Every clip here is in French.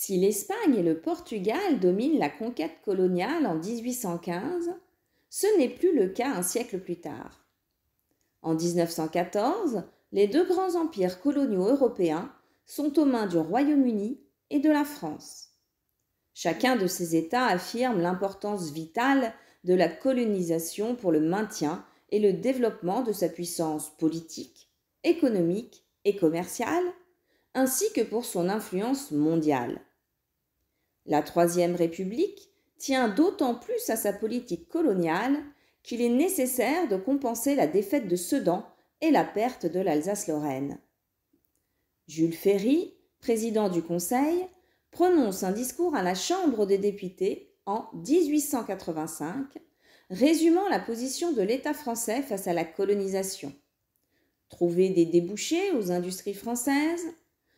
Si l'Espagne et le Portugal dominent la conquête coloniale en 1815, ce n'est plus le cas un siècle plus tard. En 1914, les deux grands empires coloniaux européens sont aux mains du Royaume-Uni et de la France. Chacun de ces États affirme l'importance vitale de la colonisation pour le maintien et le développement de sa puissance politique, économique et commerciale, ainsi que pour son influence mondiale. La Troisième République tient d'autant plus à sa politique coloniale qu'il est nécessaire de compenser la défaite de Sedan et la perte de l'Alsace-Lorraine. Jules Ferry, président du Conseil, prononce un discours à la Chambre des députés en 1885, résumant la position de l'État français face à la colonisation. Trouver des débouchés aux industries françaises,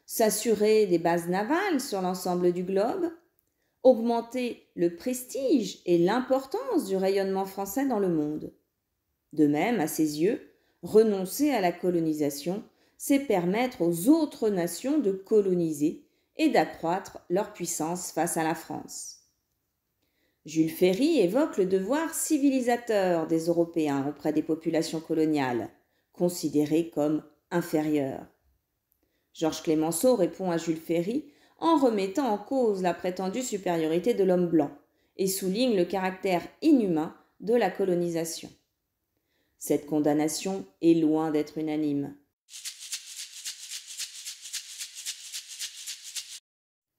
s'assurer des bases navales sur l'ensemble du globe, augmenter le prestige et l'importance du rayonnement français dans le monde. De même, à ses yeux, renoncer à la colonisation, c'est permettre aux autres nations de coloniser et d'accroître leur puissance face à la France. Jules Ferry évoque le devoir civilisateur des Européens auprès des populations coloniales, considérées comme inférieures. Georges Clemenceau répond à Jules Ferry en remettant en cause la prétendue supériorité de l'homme blanc et souligne le caractère inhumain de la colonisation. Cette condamnation est loin d'être unanime.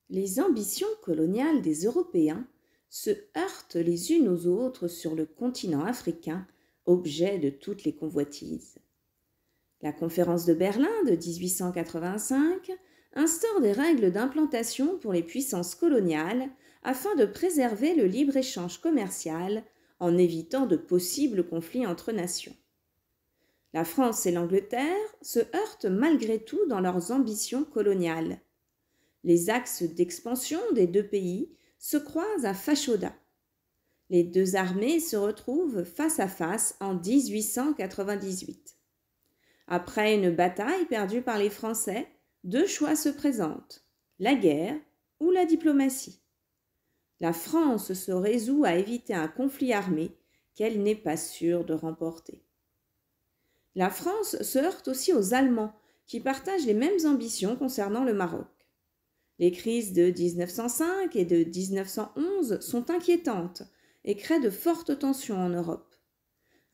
Les ambitions coloniales des Européens se heurtent les unes aux autres sur le continent africain, objet de toutes les convoitises. La conférence de Berlin de 1885 instaure des règles d'implantation pour les puissances coloniales afin de préserver le libre-échange commercial en évitant de possibles conflits entre nations. La France et l'Angleterre se heurtent malgré tout dans leurs ambitions coloniales. Les axes d'expansion des deux pays se croisent à Fashoda. Les deux armées se retrouvent face à face en 1898. Après une bataille perdue par les Français, deux choix se présentent, la guerre ou la diplomatie. La France se résout à éviter un conflit armé qu'elle n'est pas sûre de remporter. La France se heurte aussi aux Allemands, qui partagent les mêmes ambitions concernant le Maroc. Les crises de 1905 et de 1911 sont inquiétantes et créent de fortes tensions en Europe.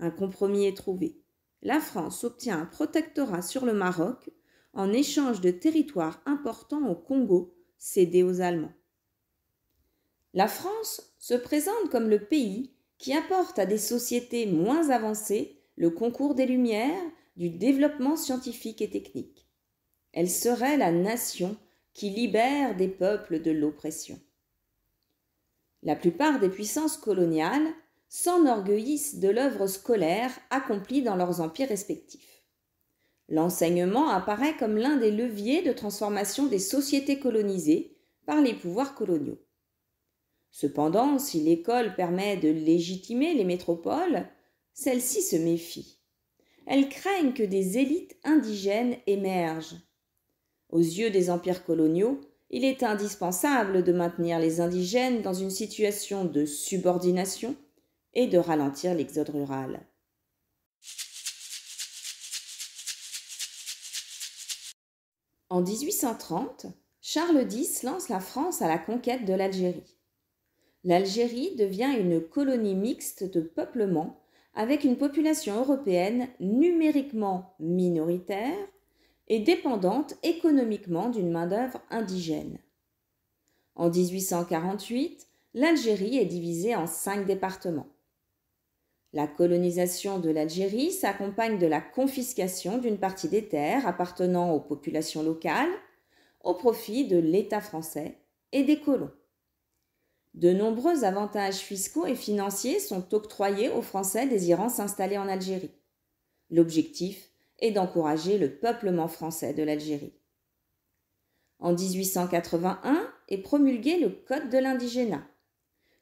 Un compromis est trouvé. La France obtient un protectorat sur le Maroc en échange de territoires importants au Congo cédés aux Allemands. La France se présente comme le pays qui apporte à des sociétés moins avancées le concours des Lumières, du développement scientifique et technique. Elle serait la nation qui libère des peuples de l'oppression. La plupart des puissances coloniales s'enorgueillissent de l'œuvre scolaire accomplie dans leurs empires respectifs. L'enseignement apparaît comme l'un des leviers de transformation des sociétés colonisées par les pouvoirs coloniaux. Cependant, si l'école permet de légitimer les métropoles, celles-ci se méfient. Elles craignent que des élites indigènes émergent. Aux yeux des empires coloniaux, il est indispensable de maintenir les indigènes dans une situation de subordination et de ralentir l'exode rural. En 1830, Charles X lance la France à la conquête de l'Algérie. L'Algérie devient une colonie mixte de peuplement avec une population européenne numériquement minoritaire et dépendante économiquement d'une main-d'œuvre indigène. En 1848, l'Algérie est divisée en 5 départements. La colonisation de l'Algérie s'accompagne de la confiscation d'une partie des terres appartenant aux populations locales au profit de l'État français et des colons. De nombreux avantages fiscaux et financiers sont octroyés aux Français désirant s'installer en Algérie. L'objectif est d'encourager le peuplement français de l'Algérie. En 1881 est promulgué le Code de l'indigénat.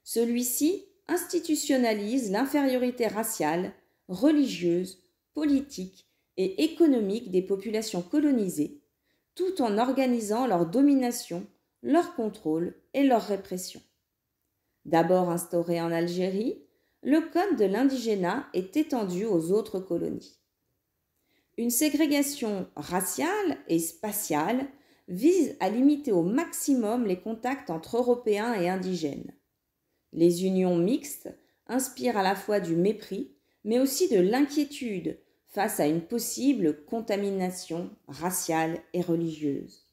Celui-ci institutionnalise l'infériorité raciale, religieuse, politique et économique des populations colonisées, tout en organisant leur domination leur contrôle et leur répression. D'abord instauré en Algérie, le code de l'indigénat est étendu aux autres colonies. Une ségrégation raciale et spatiale vise à limiter au maximum les contacts entre Européens et indigènes. Les unions mixtes inspirent à la fois du mépris, mais aussi de l'inquiétude face à une possible contamination raciale et religieuse.